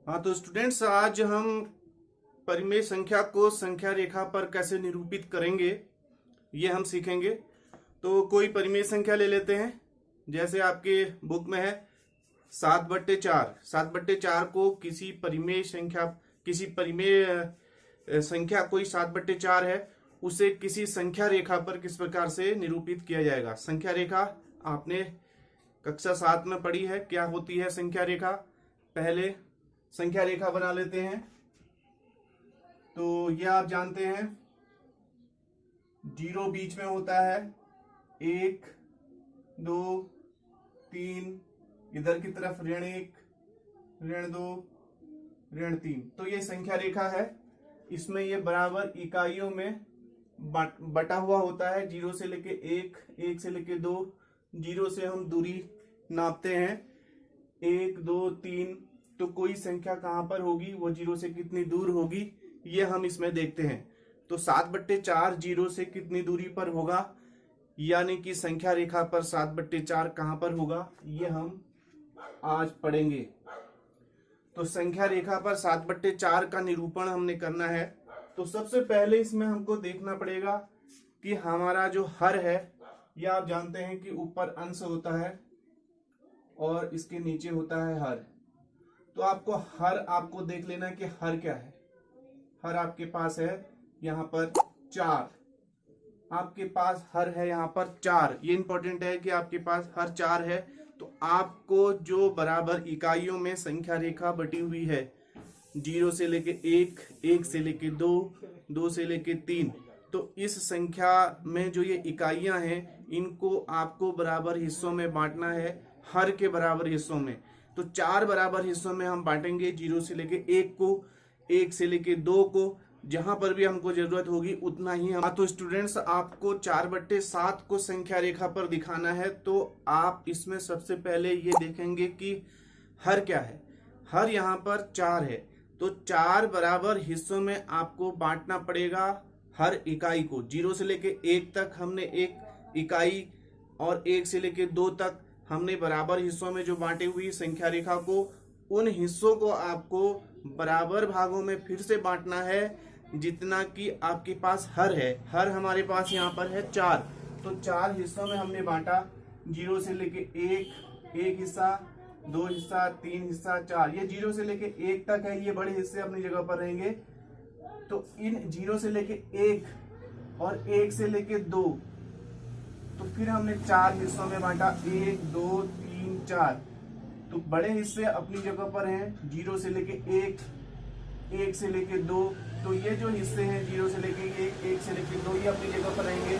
हाँ तो स्टूडेंट्स, आज हम परिमेय संख्या को संख्या रेखा पर कैसे निरूपित करेंगे ये हम सीखेंगे। तो कोई परिमेय संख्या ले लेते हैं। जैसे आपके बुक में है 7/4। 7/4 को किसी परिमेय संख्या कोई 7/4 है, उसे किसी संख्या रेखा पर किस प्रकार से निरूपित किया जाएगा। संख्या रेखा आपने कक्षा 7 में पढ़ी है, क्या होती है संख्या रेखा। पहले संख्या रेखा बना लेते हैं। तो ये आप जानते हैं, 0 बीच में होता है, 1 2 3, इधर की तरफ ऋण 1 ऋण 2 ऋण 3। तो ये संख्या रेखा है। इसमें ये बराबर इकाइयों में बटा हुआ होता है। 0 से लेके 1, 1 से लेके 2, 0 से हम दूरी नापते हैं 1 2 3। तो कोई संख्या कहां पर होगी, वो 0 से कितनी दूर होगी, ये हम इसमें देखते हैं। तो 7/4 0 से कितनी दूरी पर होगा, यानी कि संख्या रेखा पर 7/4 कहां पर होगा, ये हम आज पढ़ेंगे। तो संख्या रेखा पर 7/4 का निरूपण हमने करना है। तो सबसे पहले इसमें हमको देखना पड़ेगा कि हमारा जो हर है, यह आप जानते हैं कि ऊपर अंश होता है और इसके नीचे होता है हर। तो आपको देख लेना है कि हर क्या है। हर आपके पास है यहाँ पर 4। आपके पास हर है यहाँ पर 4। ये इंपॉर्टेंट है कि आपके पास हर 4 है। तो आपको जो बराबर इकाइयों में संख्या रेखा बटी हुई है, 0 से लेके 1, 1 से लेके 2, 2 से लेके 3, तो इस संख्या में जो ये इकाइयां हैं, इनको आपको बराबर हिस्सों में बांटना है, हर के बराबर हिस्सों में। तो 4 बराबर हिस्सों में हम बांटेंगे, 0 से लेके 1 को, 1 से लेके 2 को। जहां पर भी हमको जरूरत होगी उतना ही हम। तो स्टूडेंट्स, आपको 4/7 को संख्या रेखा पर दिखाना है। तो आप इसमें सबसे पहले ये देखेंगे कि हर क्या है। हर यहाँ पर 4 है। तो 4 बराबर हिस्सों में आपको बांटना पड़ेगा हर इकाई को। 0 से लेके 1 तक हमने एक इकाई, और 1 से लेके 2 तक हमने बराबर हिस्सों में जो बांटी हुई संख्या रेखा को, उन हिस्सों को आपको बराबर भागों में फिर से बांटना है, जितना कि आपके पास हर है। हर हमारे पास यहाँ पर है 4। तो 4 हिस्सों में हमने बांटा। 0 से लेके 1 हिस्सा, 2 हिस्सा, 3 हिस्सा, 4। ये 0 से लेके 1 तक है, ये बड़े हिस्से अपनी जगह पर रहेंगे। तो इन 0 से लेके 1 और 1 से लेके 2, तो फिर हमने 4 हिस्सों में बांटा, 1 2 3 4। तो बड़े हिस्से अपनी जगह पर हैं, 0 से लेके 1, 1 से लेके 2। तो ये जो हिस्से हैं 0 से लेके 1, 1 से लेके 2, ये अपनी जगह पर रहेंगे।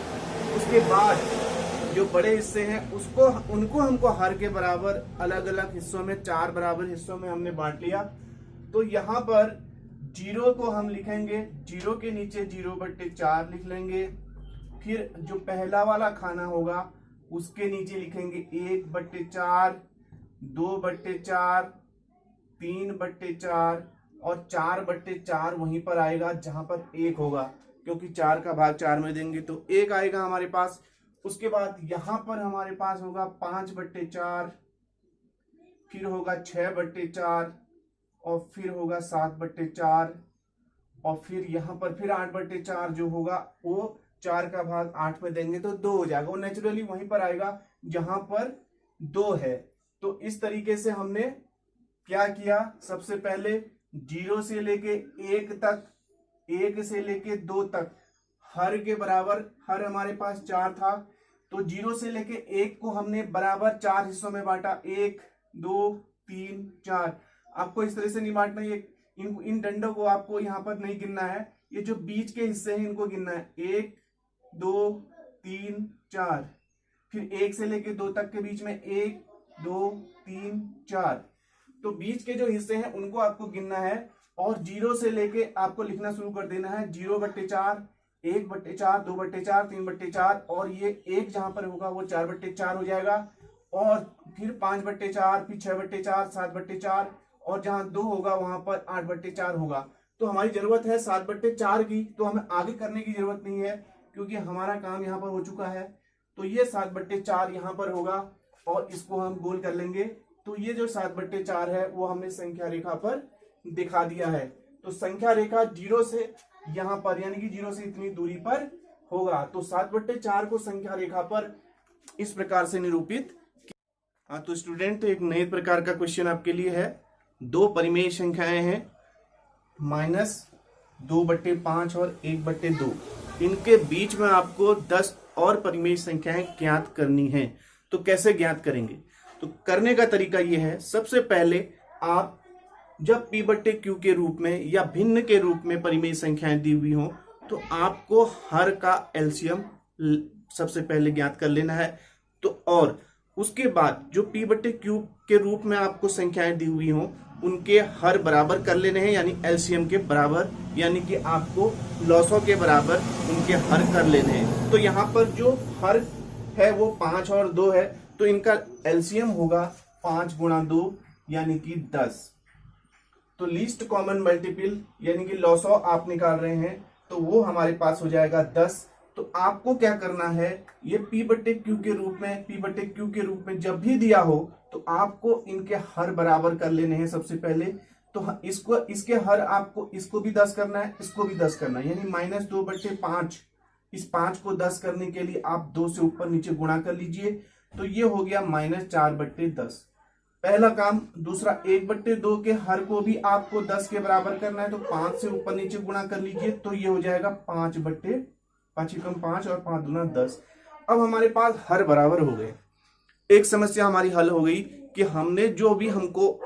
उसके बाद जो बड़े हिस्से हैं उनको हमको हर के बराबर अलग अलग हिस्सों में, 4 बराबर हिस्सों में हमने बांट लिया। तो यहाँ पर 0 को हम लिखेंगे, 0 के नीचे 0/4 लिख लेंगे। फिर जो पहला वाला खाना होगा उसके नीचे लिखेंगे 1/4, 2/4, 3/4 और 4/4 वहीं पर आएगा जहां पर 1 होगा, क्योंकि 4 का भाग 4 में देंगे तो 1 आएगा हमारे पास। उसके बाद यहां पर हमारे पास होगा 5/4, फिर होगा 6/4 और फिर होगा 7/4, और फिर यहां पर फिर 8/4 जो होगा वो 4 का भाग 8 में देंगे तो 2 हो जाएगा। वो नेचुरली वहीं पर आएगा जहां पर 2 है। तो इस तरीके से हमने क्या किया, सबसे पहले 0 से लेके 1 तक, 1 से लेके 2 तक हर के बराबर, हर हमारे पास 4 था। तो 0 से लेके 1 को हमने बराबर 4 हिस्सों में बांटा, 1 2 3 4। आपको इस तरह से नहीं बांटना, ये इन डंडों को आपको यहाँ पर नहीं गिनना है, ये जो बीच के हिस्से हैं इनको गिनना है, 1 2 3 4। फिर 1 से लेके 2 तक के बीच में 1 2 3 4। तो बीच के जो हिस्से हैं उनको आपको गिनना है, और 0 से लेके आपको लिखना शुरू कर देना है, 0/4, 1/4, 2/4, 3/4, और ये 1 जहां पर होगा वो 4/4 हो जाएगा। और फिर 5/4, फिर 6/4, 7/4, और जहां 2 होगा वहां पर 8/4 होगा। तो हमारी जरूरत है 7/4 की, तो हमें आगे करने की जरूरत नहीं है क्योंकि हमारा काम यहाँ पर हो चुका है। तो ये 7/4 यहाँ पर होगा और इसको हम गोल कर लेंगे। तो ये जो 7/4 है वो हमने संख्या रेखा पर दिखा दिया है। तो संख्या रेखा 0 से यहाँ पर यानी कि 0 से इतनी दूरी पर होगा। तो 7/4 को संख्या रेखा पर इस प्रकार से निरूपित। हाँ तो स्टूडेंट, एक नए प्रकार का क्वेश्चन आपके लिए है। दो परिमेय संख्याएं हैं -2/5 और 1/2। इनके बीच में आपको 10 और परिमेय संख्याएं ज्ञात करनी है। तो कैसे ज्ञात करेंगे? तो करने का तरीका यह है, सबसे पहले आप जब p/q के रूप में या भिन्न के रूप में परिमेय संख्याएं दी हुई हो तो आपको हर का एलसीएम सबसे पहले ज्ञात कर लेना है। तो और उसके बाद जो p/q के रूप में आपको संख्याएं दी हुई हो उनके हर बराबर कर लेने हैं, यानी एलसीएम के बराबर, यानी कि आपको लॉसों के बराबर उनके हर कर लेने हैं। तो यहाँ पर जो हर है वो 5 और 2 है, तो इनका एलसीएम होगा 5 × 2 यानी कि 10। तो लीस्ट कॉमन मल्टीपल यानी कि लॉसो आप निकाल रहे हैं तो वो हमारे पास हो जाएगा 10। तो आपको क्या करना है, ये p/q के रूप में जब भी दिया हो तो आपको इनके हर बराबर कर लेने हैं सबसे पहले। तो इसके हर आपको इसको भी 10 करना है, इसको भी 10 करना है, यानी -2/5। इस 5 को 10 करने के लिए आप 2 से ऊपर नीचे गुणा कर लीजिए। तो ये हो गया -4/10 पहला काम। दूसरा 1/2 के हर को भी आपको 10 के बराबर करना है, तो 5 से ऊपर नीचे गुणा कर लीजिए। तो ये हो जाएगा 5/5 और 5 दूना 10। अब हमारे पास हर बराबर हो गए। एक समस्या हमारी हल हो गई कि हमने जो भी हमको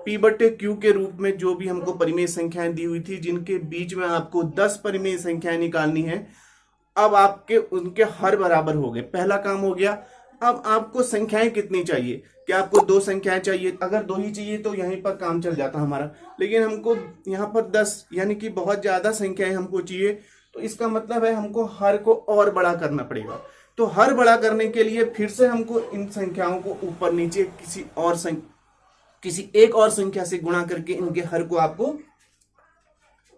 p/q के रूप में जो भी हमको परिमेय संख्याएं दी हुई थी जिनके बीच में आपको 10 परिमेय संख्याएं निकालनी है, अब आपके उनके हर बराबर हो गए। पहला काम हो गया। अब आपको संख्याएं कितनी चाहिए? क्या आपको 2 संख्याएं चाहिए? अगर 2 ही चाहिए तो यहीं पर काम चल जाता हमारा, लेकिन हमको यहाँ पर 10 यानी कि बहुत ज्यादा संख्याएं हमको चाहिए। तो इसका मतलब है हमको हर को और बड़ा करना पड़ेगा। तो हर बड़ा करने के लिए फिर से हमको इन संख्याओं को ऊपर नीचे किसी एक और संख्या से गुणा करके इनके हर को आपको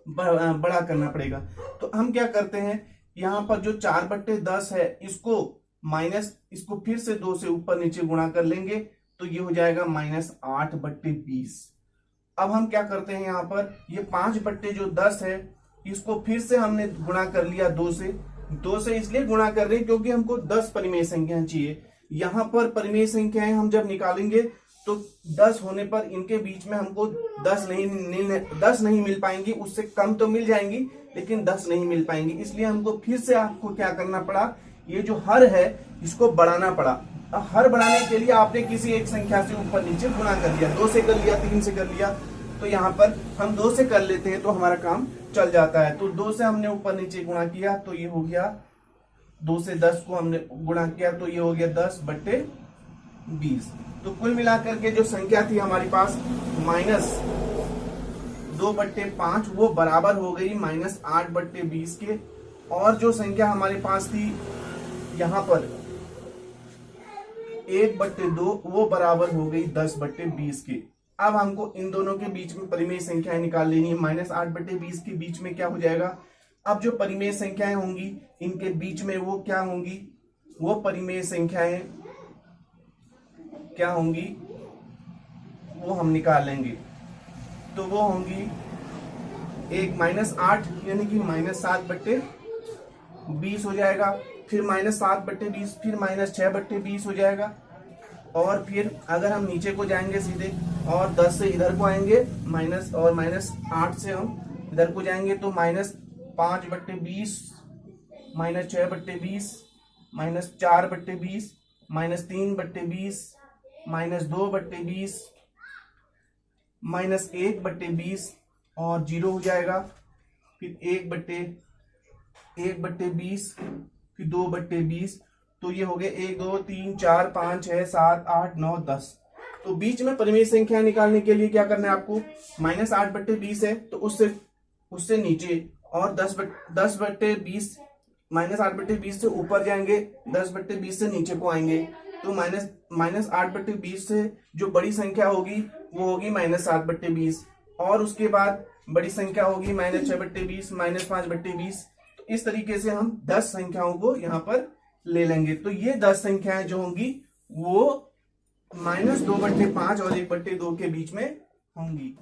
बड़ा करना पड़ेगा। तो हम क्या करते हैं, यहाँ पर जो 4/10 है इसको फिर से 2 से ऊपर नीचे गुणा कर लेंगे। तो ये हो जाएगा -8/20। अब हम क्या करते हैं, यहाँ पर ये 5/10 है, इसको फिर से हमने गुणा कर लिया 2 से इसलिए गुणा कर रहे हैं क्योंकि हमको 10 परिमेय संख्याएं चाहिए। यहाँ पर परिमेय संख्याएं हम जब निकालेंगे तो 10 होने पर इनके बीच में हमको 10 नहीं मिल पाएंगी, उससे कम तो मिल जाएंगी लेकिन 10 नहीं मिल पाएंगी। इसलिए हमको फिर से आपको क्या करना पड़ा, ये जो हर है इसको बढ़ाना पड़ा। अब हर बढ़ाने के लिए आपने किसी एक संख्या से ऊपर नीचे गुणा कर लिया, 2 से कर लिया, 3 से कर लिया। तो यहाँ पर हम 2 से कर लेते हैं तो हमारा काम चल जाता है। तो 2 से हमने ऊपर नीचे गुणा किया तो ये हो गया, 2 से 10 को हमने गुणा किया तो ये हो गया 10/20। तो कुल मिलाकर के जो संख्या थी हमारे पास -2/5 वो बराबर हो गई -8/20 के। और जो संख्या हमारे पास थी यहाँ पर 1/2 वो बराबर हो गई 10/20 के। अब हमको इन दोनों के बीच में परिमेय संख्याएं निकाल लेनी है। -8/20 के बीच में क्या हो जाएगा, अब जो परिमेय संख्याएं होंगी इनके बीच में वो क्या होंगी, वो परिमेय संख्याएं क्या होंगी वो हम निकाल लेंगे। तो वो होंगी एक -8 यानी कि -7/20 हो जाएगा, फिर -7/20, फिर -6/20 हो जाएगा। और फिर अगर हम नीचे को जाएंगे सीधे और 10 से इधर को आएंगे -8 से हम इधर को जाएंगे तो -5/20, -6/20, -4/20, -3/20, -2/20, -1/20 और 0 हो जाएगा। फिर 1/20, फिर 2/20। तो ये हो गए 1 2 3 4 5 6 7 8 9 10। तो बीच में परिमेय संख्या निकालने के लिए क्या करना है आपको, -8/20 है तो उससे नीचे और 10/20 -8/20 से ऊपर जाएंगे, 10/20 से नीचे को आएंगे। तो -8/20 से जो बड़ी संख्या होगी वो होगी -7/20 और उसके बाद बड़ी संख्या होगी -6/20, -5/20। तो इस तरीके से हम 10 संख्याओं को यहाँ पर ले लेंगे। तो ये 10 संख्याएं जो होंगी वो -2/5 और 1/2 के बीच में होंगी।